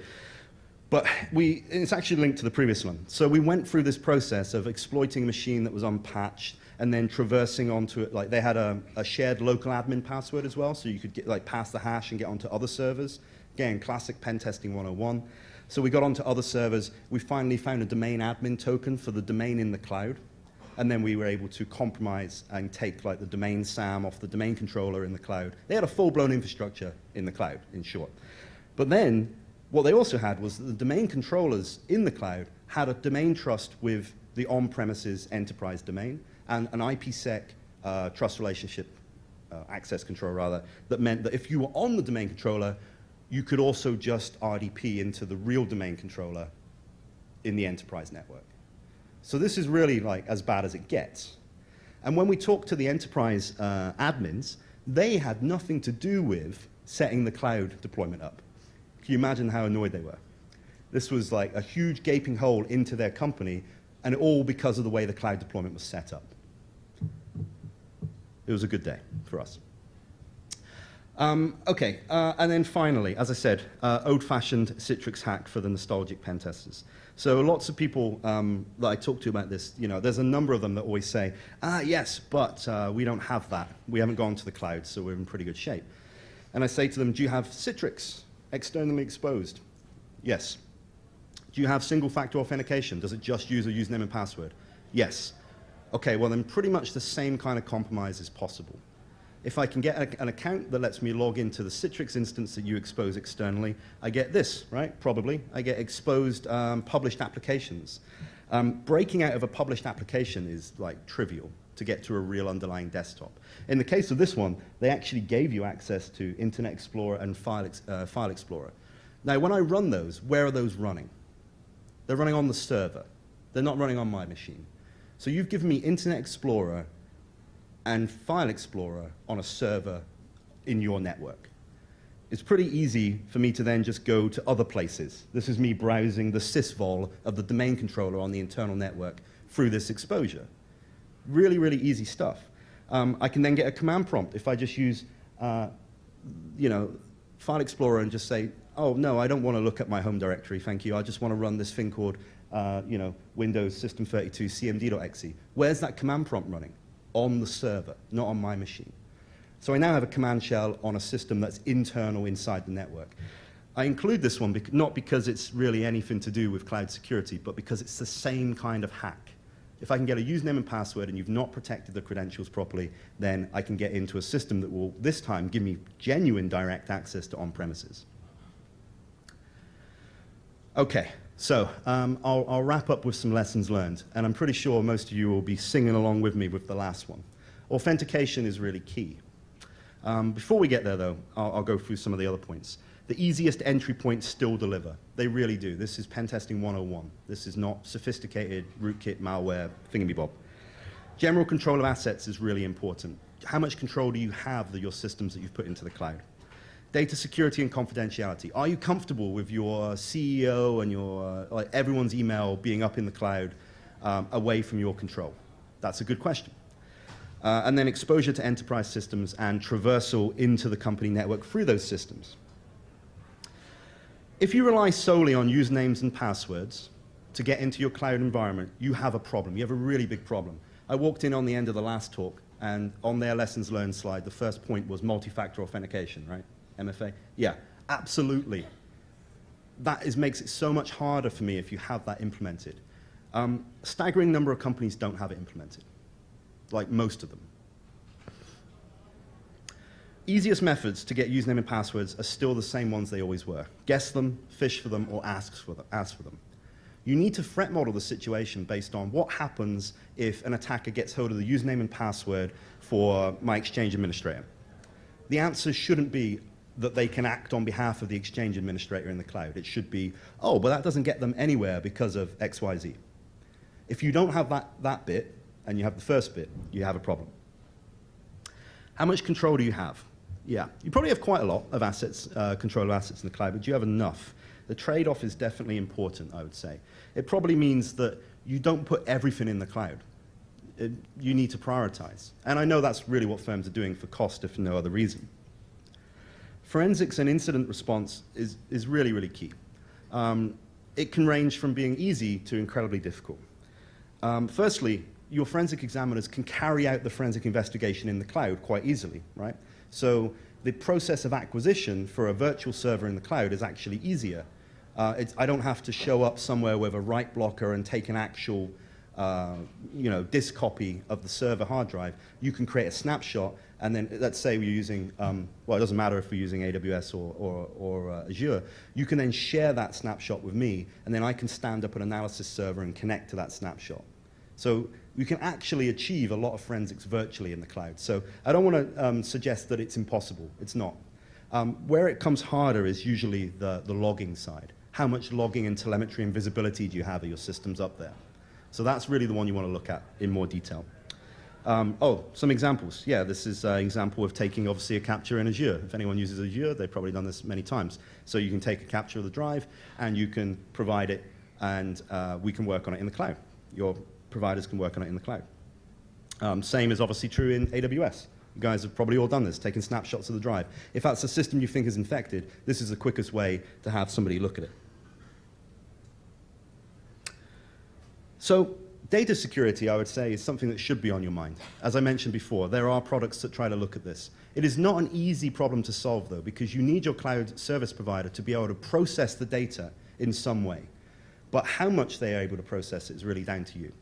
But it's actually linked to the previous one. So we went through this process of exploiting a machine that was unpatched and then traversing onto it. Like they had a shared local admin password as well, so you could pass the hash and get onto other servers. Again, classic pen testing 101. So we got onto other servers. We finally found a domain admin token for the domain in the cloud. And then we were able to compromise and take like the domain SAM off the domain controller in the cloud. They had a full-blown infrastructure in the cloud, in short. But then what they also had was that the domain controllers in the cloud had a domain trust with the on-premises enterprise domain and an IPsec trust relationship access control, rather, that meant that if you were on the domain controller, you could also just RDP into the real domain controller in the enterprise network. So this is really like as bad as it gets. And when we talked to the enterprise admins, they had nothing to do with setting the cloud deployment up. Can you imagine how annoyed they were? This was like a huge gaping hole into their company, and all because of the way the cloud deployment was set up. It was a good day for us. Okay, and then finally, as I said, old-fashioned Citrix hack for the nostalgic pen testers. So lots of people that I talk to about this, you know, there's a number of them that always say, yes, but we don't have that. We haven't gone to the cloud, so we're in pretty good shape. And I say to them, do you have Citrix externally exposed? Yes. Do you have single-factor authentication? Does it just use a username and password? Yes. Okay, well then pretty much the same kind of compromise is possible. If I can get an account that lets me log into the Citrix instance that you expose externally, I get this, right? Probably. I get exposed published applications. Breaking out of a published application is like trivial to get to a real underlying desktop. In the case of this one, they actually gave you access to Internet Explorer and File Explorer. Now, when I run those, where are those running? They're running on the server. They're not running on my machine. So you've given me Internet Explorer and File Explorer on a server in your network. It's pretty easy for me to then just go to other places. This is me browsing the sysvol of the domain controller on the internal network through this exposure. Really, really easy stuff. I can then get a command prompt if I just use you know, File Explorer and just say, oh, no, I don't want to look at my home directory, thank you. I just want to run this thing called you know, Windows System 32 cmd.exe. Where's that command prompt running? On the server, not on my machine. So I now have a command shell on a system that's internal inside the network. I include this one not because it's really anything to do with cloud security, but because it's the same kind of hack. If I can get a username and password and you've not protected the credentials properly, then I can get into a system that will, this time, give me genuine direct access to on-premises. Okay, so I'll wrap up with some lessons learned, and I'm pretty sure most of you will be singing along with me with the last one. Authentication is really key. Before we get there, though, I'll go through some of the other points. The easiest entry points still deliver. They really do. This is pen testing 101. This is not sophisticated rootkit malware thingamabob. General control of assets is really important. How much control do you have of your systems that you've put into the cloud? Data security and confidentiality. Are you comfortable with your CEO and your like everyone's email being up in the cloud away from your control? That's a good question. And then exposure to enterprise systems and traversal into the company network through those systems. If you rely solely on usernames and passwords to get into your cloud environment, you have a problem. You have a really big problem. I walked in on the end of the last talk, and on their lessons learned slide, the first point was multi-factor authentication, right? MFA? Yeah, absolutely. That makes it so much harder for me if you have that implemented. Staggering number of companies don't have it implemented, like most of them. Easiest methods to get username and passwords are still the same ones they always were. Guess them, fish for them, or ask for them. You need to threat model the situation based on what happens if an attacker gets hold of the username and password for my Exchange administrator. The answer shouldn't be that they can act on behalf of the Exchange administrator in the cloud. It should be, oh, but that doesn't get them anywhere because of X, Y, Z. If you don't have that bit, and you have the first bit, you have a problem. How much control do you have? Yeah, you probably have quite a lot of assets, control of assets in the cloud, but do you have enough the trade-off is definitely important, I would say. It probably means that you don't put everything in the cloud. You need to prioritize. And I know that's really what firms are doing for cost, if for no other reason. Forensics and incident response is really, really key. It can range from being easy to incredibly difficult. Firstly, your forensic examiners can carry out the forensic investigation in the cloud quite easily, right? So the process of acquisition for a virtual server in the cloud is actually easier. I don't have to show up somewhere with a write blocker and take an actual disk copy of the server hard drive. You can create a snapshot, and then let's say we're using, well, it doesn't matter if we're using AWS or Azure. You can then share that snapshot with me, and then I can stand up an analysis server and connect to that snapshot. So you can actually achieve a lot of forensics virtually in the cloud. So I don't want to suggest that it's impossible. It's not. Where it comes harder is usually the logging side. How much logging and telemetry and visibility do you have of your systems up there? So that's really the one you want to look at in more detail. Some examples. Yeah, this is an example of taking, obviously, a capture in Azure. If anyone uses Azure, they've probably done this many times. So you can take a capture of the drive, and you can provide it, and we can work on it in the cloud. Your providers can work on it in the cloud. Same is obviously true in AWS. You guys have probably all done this, taking snapshots of the drive. If that's a system you think is infected, this is the quickest way to have somebody look at it. So data security, I would say, is something that should be on your mind. As I mentioned before, there are products that try to look at this. It is not an easy problem to solve, though, because you need your cloud service provider to be able to process the data in some way. But how much they are able to process it is really down to you.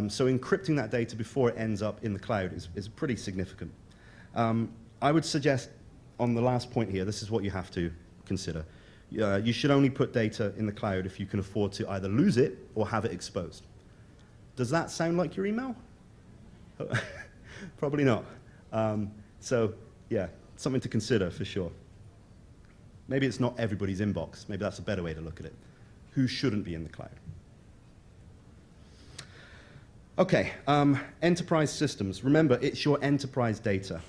So encrypting that data before it ends up in the cloud is pretty significant. I would suggest, on the last point here, this is what you have to consider. You should only put data in the cloud if you can afford to either lose it or have it exposed. Does that sound like your email? Probably not. So yeah, something to consider for sure. Maybe it's not everybody's inbox. Maybe that's a better way to look at it. Who shouldn't be in the cloud? Okay, enterprise systems. Remember, it's your enterprise data.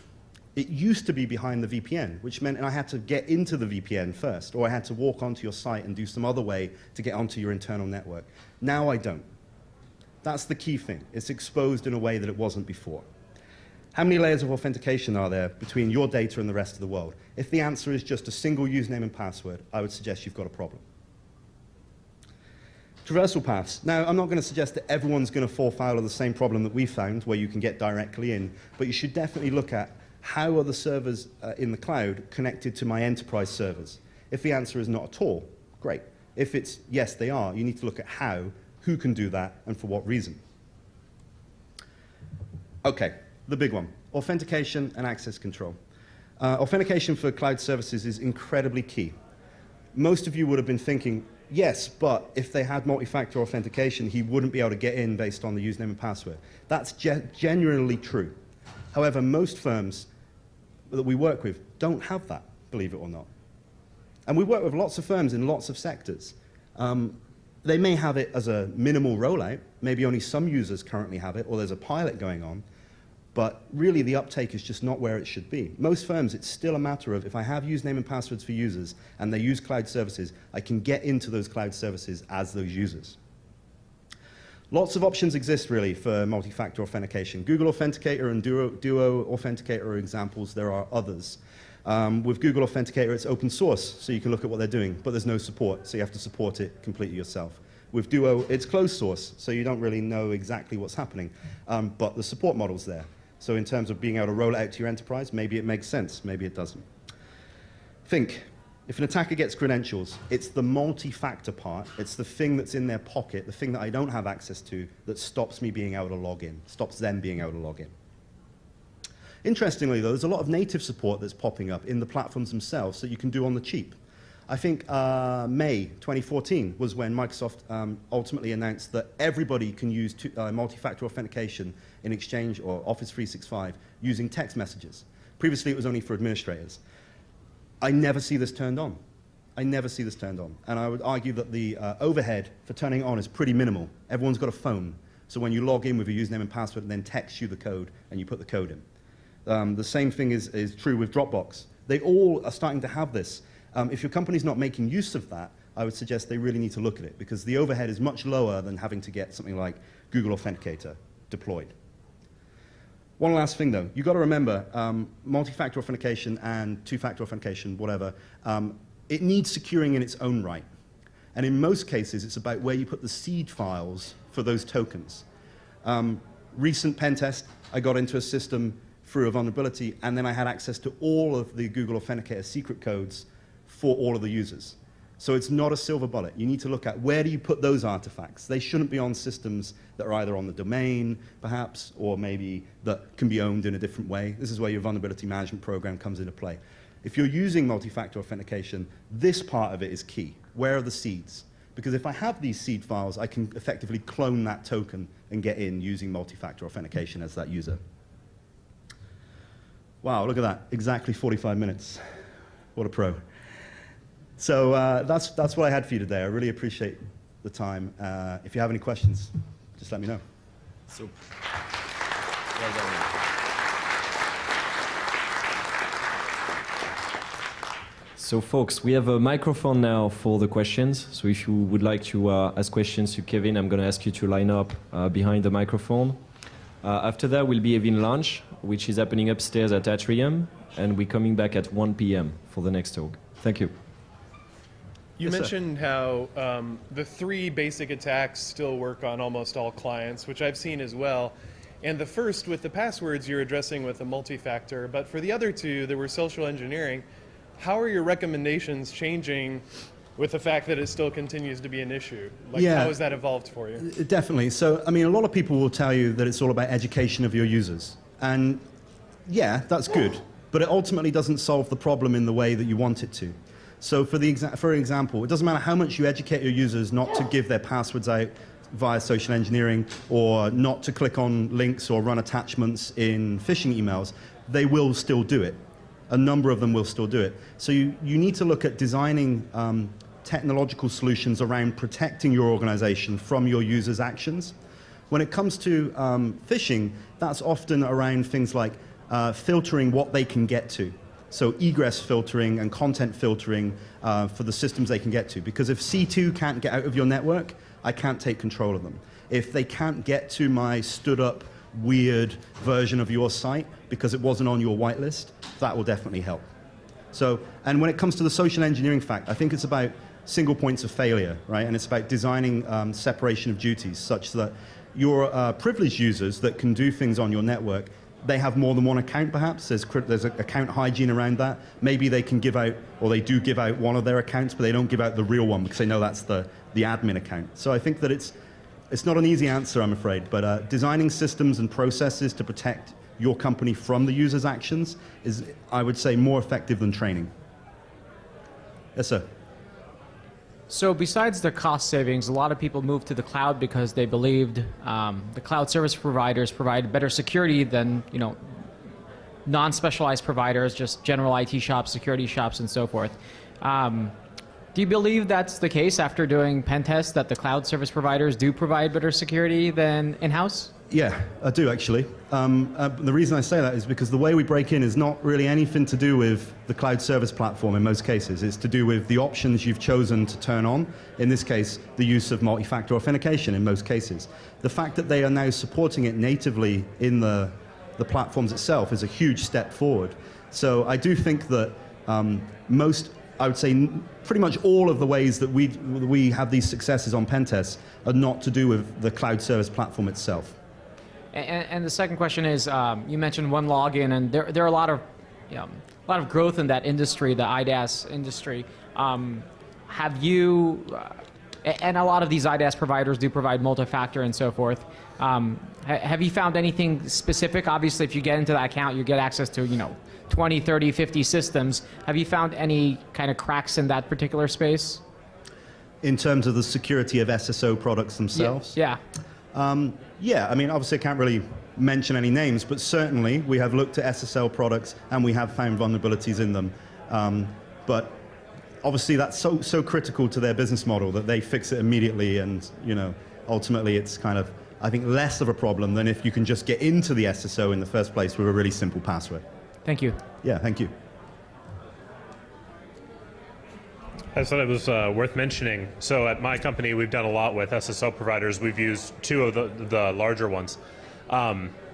It used to be behind the VPN, which meant I had to get into the VPN first, or I had to walk onto your site and do some other way to get onto your internal network. Now I don't. That's the key thing. It's exposed in a way that it wasn't before. How many layers of authentication are there between your data and the rest of the world? If the answer is just a single username and password, I would suggest you've got a problem. Traversal paths. Now, I'm not going to suggest that everyone's going to fall foul of the same problem that we found, where you can get directly in, but you should definitely look at how are the servers in the cloud connected to my enterprise servers. If the answer is not at all, great. If it's yes, they are, you need to look at how, who can do that, and for what reason. Okay, the big one, authentication and access control. Authentication for cloud services is incredibly key. Most of you would have been thinking, yes, but if they had multi-factor authentication, he wouldn't be able to get in based on the username and password. That's genuinely true. However, most firms that we work with don't have that, believe it or not. And we work with lots of firms in lots of sectors. They may have it as a minimal rollout. Maybe only some users currently have it, or there's a pilot going on. But really, the uptake is just not where it should be. Most firms, it's still a matter of, if I have username and passwords for users and they use cloud services, I can get into those cloud services as those users. Lots of options exist, really, for multi-factor authentication. Google Authenticator and Duo Authenticator are examples. There are others. With Google Authenticator, it's open source, so you can look at what they're doing, but there's no support, so you have to support it completely yourself. With Duo, it's closed source, so you don't really know exactly what's happening, but the support model's there. So in terms of being able to roll it out to your enterprise, maybe it makes sense, maybe it doesn't. Think, if an attacker gets credentials, it's the multi-factor part, it's the thing that's in their pocket, the thing that I don't have access to, that stops me being able to log in, stops them being able to log in. Interestingly, though, there's a lot of native support that's popping up in the platforms themselves that you can do on the cheap. I think May 2014 was when Microsoft ultimately announced that everybody can use multi-factor authentication in Exchange or Office 365 using text messages. Previously, it was only for administrators. I never see this turned on. I never see this turned on. And I would argue that the overhead for turning it on is pretty minimal. Everyone's got a phone. So when you log in with your username and password and then text you the code and you put the code in. The same thing is true with Dropbox. They all are starting to have this. If your company's not making use of that, I would suggest they really need to look at it, because the overhead is much lower than having to get something like Google Authenticator deployed. One last thing, though. You've got to remember, multi-factor authentication and two-factor authentication, whatever, it needs securing in its own right. And in most cases, it's about where you put the seed files for those tokens. Recent pen test, I got into a system through a vulnerability, and then I had access to all of the Google Authenticator secret codes for all of the users. So it's not a silver bullet. You need to look at where do you put those artifacts. They shouldn't be on systems that are either on the domain, perhaps, or maybe that can be owned in a different way. This is where your vulnerability management program comes into play. If you're using multi-factor authentication, this part of it is key. Where are the seeds? Because if I have these seed files, I can effectively clone that token and get in using multi-factor authentication as that user. Wow, look at that. Exactly 45 minutes. What a pro. So that's what I had for you today. I really appreciate the time. If you have any questions, just let me know. So, well done. So folks, we have a microphone now for the questions. So if you would like to ask questions to Kevin, I'm going to ask you to line up behind the microphone. After that will be Evin lunch, which is happening upstairs at Atrium, and we're coming back at 1 p.m. for the next talk. Thank you. You Yes, mentioned how the 3 basic attacks still work on almost all clients, which I've seen as well. And the first, with the passwords, you're addressing with a multi-factor. But for the other 2, that were social engineering, how are your recommendations changing with the fact that it still continues to be an issue? Like, Yeah. how has that evolved for you? Definitely. So, I mean, a lot of people will tell you that it's all about education of your users. And yeah, that's good. But it ultimately doesn't solve the problem in the way that you want it to. So for example, it doesn't matter how much you educate your users not to give their passwords out via social engineering or not to click on links or run attachments in phishing emails, they will still do it. A number of them will still do it. So you need to look at designing technological solutions around protecting your organization from your users' actions. When it comes to phishing, that's often around things like filtering what they can get to. So egress filtering and content filtering for the systems they can get to. Because if C2 can't get out of your network, I can't take control of them. If they can't get to my stood up weird version of your site because it wasn't on your whitelist, that will definitely help. So, and when it comes to the social engineering fact, I think it's about single points of failure, right? And it's about designing separation of duties such that your privileged users that can do things on your network, they have more than one account perhaps. There's account hygiene around that. Maybe they can give out, or they do give out one of their accounts, but they don't give out the real one because they know that's the admin account. So I think that it's not an easy answer, I'm afraid, but designing systems and processes to protect your company from the user's actions is, I would say, more effective than training. Yes, sir. So besides the cost savings, a lot of people moved to the cloud because they believed the cloud service providers provide better security than non-specialized providers, just general IT shops, security shops, and so forth. Do you believe that's the case after doing pen tests, that the cloud service providers do provide better security than in-house? Yeah, I do actually. The reason I say that is because the way we break in is not really anything to do with the cloud service platform in most cases. It's to do with the options you've chosen to turn on. In this case, the use of multi-factor authentication in most cases. The fact that they are now supporting it natively in the platforms itself is a huge step forward. So I do think that I would say pretty much all of the ways that we have these successes on pen tests are not to do with the cloud service platform itself. And the second question is, you mentioned one login, and there are a lot of growth in that industry, the IDaaS industry. Have you, and a lot of these IDaaS providers do provide multi-factor and so forth. Have you found anything specific? Obviously, if you get into that account, you get access to 20, 30, 50 systems. Have you found any kind of cracks in that particular space? In terms of the security of SSO products themselves? Yeah. Yeah, I mean, obviously I can't really mention any names, but certainly we have looked at SSL products and we have found vulnerabilities in them. But obviously that's so critical to their business model that they fix it immediately, and ultimately it's kind of, I think, less of a problem than if you can just get into the SSO in the first place with a really simple password. Thank you. Yeah, thank you. I thought it was worth mentioning. So at my company, we've done a lot with SSO providers. We've used two of the larger ones.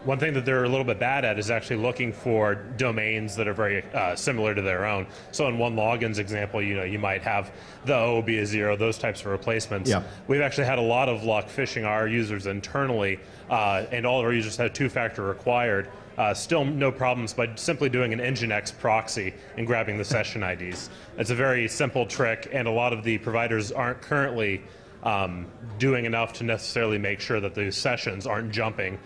One thing that they're a little bit bad at is actually looking for domains that are very similar to their own. So in OneLogin's example, you might have the O be a 0, those types of replacements. Yeah. We've actually had a lot of luck phishing our users internally, and all of our users had two-factor required. Still no problems by simply doing an Nginx proxy and grabbing the session IDs. It's a very simple trick, and a lot of the providers aren't currently doing enough to necessarily make sure that those sessions aren't jumping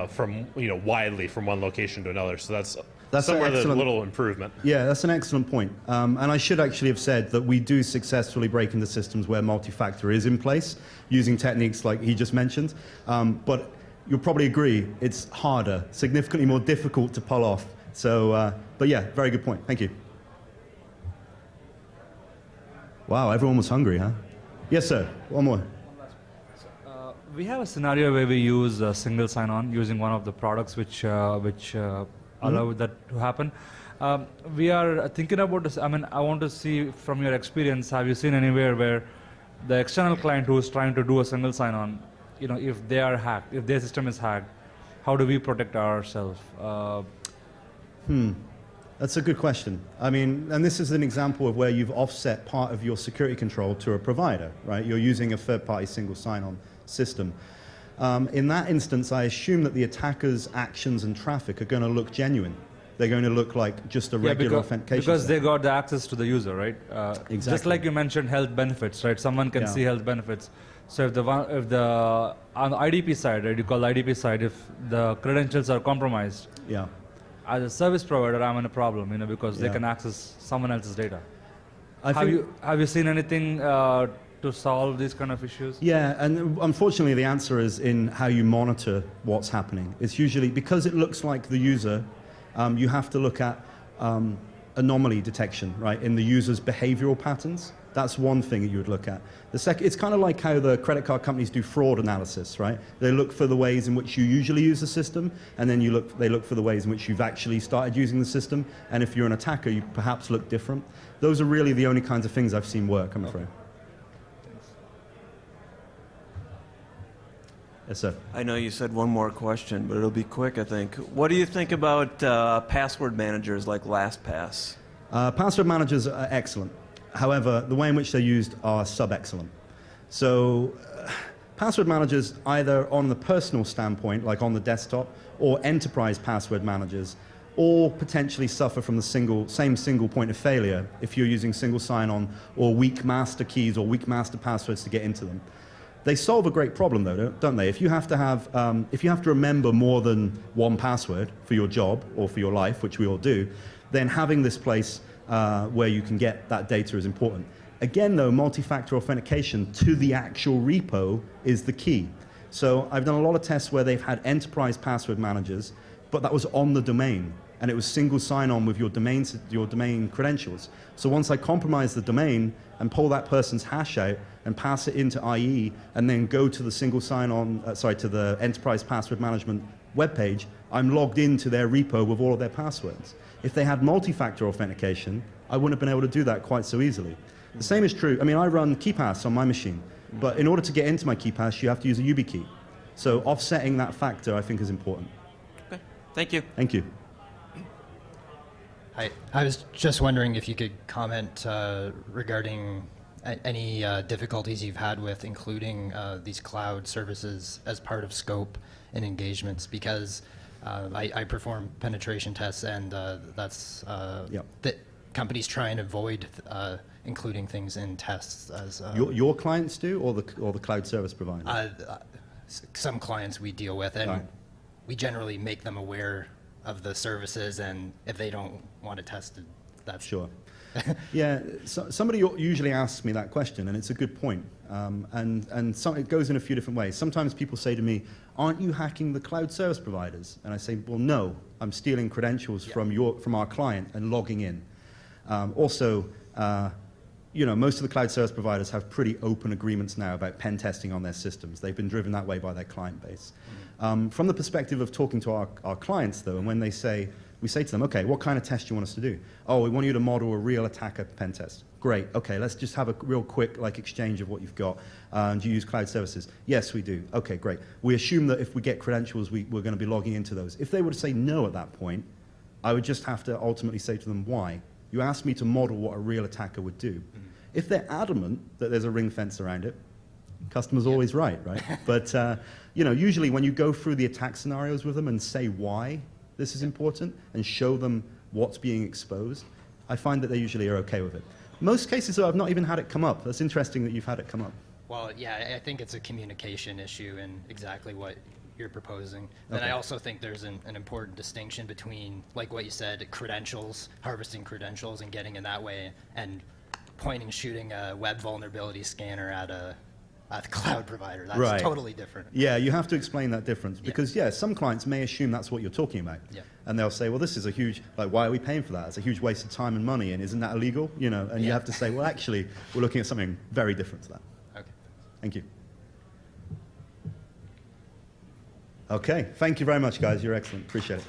from widely from one location to another. So that's somewhere there's a little improvement. Yeah, that's an excellent point. And I should actually have said that we do successfully break into systems where multi-factor is in place using techniques like he just mentioned. But you'll probably agree it's harder, significantly more difficult to pull off. So, but yeah, very good point. Thank you. Wow, everyone was hungry, huh? Yes, sir. One more. We have a scenario where we use single sign-on using one of the products which allow that to happen. We are thinking about this. I mean, I want to see from your experience, have you seen anywhere where the external client who is trying to do a single sign-on, if they are hacked, if their system is hacked, how do we protect ourselves? That's a good question. I mean, and this is an example of where you've offset part of your security control to a provider, right? You're using a third-party single sign-on system. In that instance, I assume that the attacker's actions and traffic are going to look genuine. They're going to look like just a regular authentication. Because they got the access to the user, right? Exactly. Just like you mentioned health benefits, right? Someone can see health benefits. So if on the IDP side, right, you call the IDP side, if the credentials are compromised, Yeah. as a service provider, I'm in a problem, because they can access someone else's data. Have you seen anything to solve these kind of issues? Yeah, and unfortunately the answer is in how you monitor what's happening. It's usually, because it looks like the user, you have to look at anomaly detection, right, in the user's behavioral patterns. That's one thing that you would look at. The second, it's kind of like how the credit card companies do fraud analysis, right? They look for the ways in which you usually use the system, and then they look for the ways in which you've actually started using the system. And if you're an attacker, you perhaps look different. Those are really the only kinds of things I've seen work, I'm afraid. Thanks. Yes, sir. I know you said one more question, but it'll be quick, I think. What do you think about password managers like LastPass? Password managers are excellent. However, the way in which they're used are sub-excellent. So password managers, either on the personal standpoint, like on the desktop, or enterprise password managers, all potentially suffer from the same single point of failure if you're using single sign-on or weak master keys or weak master passwords to get into them. They solve a great problem, though, don't they? If you have to remember more than one password for your job or for your life, which we all do, then having this place where you can get that data is important. Again, though, multi-factor authentication to the actual repo is the key. So I've done a lot of tests where they've had enterprise password managers, but that was on the domain, and it was single sign-on with your domain credentials. So once I compromise the domain and pull that person's hash out and pass it into IE, and then go to the single sign-on, to the enterprise password management webpage, I'm logged into their repo with all of their passwords. If they had multi-factor authentication, I wouldn't have been able to do that quite so easily. The same is true. I mean, I run KeePass on my machine, but in order to get into my KeePass, you have to use a YubiKey. So offsetting that factor, I think, is important. Okay, thank you. Thank you. Hi. I was just wondering if you could comment regarding any difficulties you've had with including these cloud services as part of scope and engagements, because I perform penetration tests, and that's that companies try and avoid including things in tests as Your clients do, or the cloud service provider? Some clients we deal with, and Right. we generally make them aware of the services, and if they don't want to test it, that's Sure. Yeah, somebody usually asks me that question, and it's a good point. It goes in a few different ways. Sometimes people say to me, aren't you hacking the cloud service providers? And I say, well, no, I'm stealing credentials from our client and logging in. Most of the cloud service providers have pretty open agreements now about pen testing on their systems. They've been driven that way by their client base. From the perspective of talking to our clients, though, and when they say, we say to them, okay, what kind of test do you want us to do? Oh, we want you to model a real attacker pen test. Great, okay, let's just have a real quick exchange of what you've got. Do you use cloud services? Yes, we do. Okay, great. We assume that if we get credentials, we're going to be logging into those. If they were to say no at that point, I would just have to ultimately say to them, why? You asked me to model what a real attacker would do. If they're adamant that there's a ring fence around it, customer's always right? But usually when you go through the attack scenarios with them and say why this is important and show them what's being exposed, I find that they usually are okay with it. Most cases, though, I've not even had it come up. That's interesting that you've had it come up. Well, yeah, I think it's a communication issue in exactly what you're proposing. Then Okay. I also think there's an important distinction between, like what you said, credentials, harvesting credentials and getting in that way, and shooting a web vulnerability scanner at a cloud provider. That's Right. totally different. Yeah, you have to explain that difference Yeah. because, some clients may assume that's what you're talking about. Yeah. And they'll say, well, this is a huge, why are we paying for that? It's a huge waste of time and money, and isn't that illegal? And you Yeah. have to say, well, actually, we're looking at something very different to that. Okay. Thank you. Okay, thank you very much, guys. You're excellent. Appreciate it.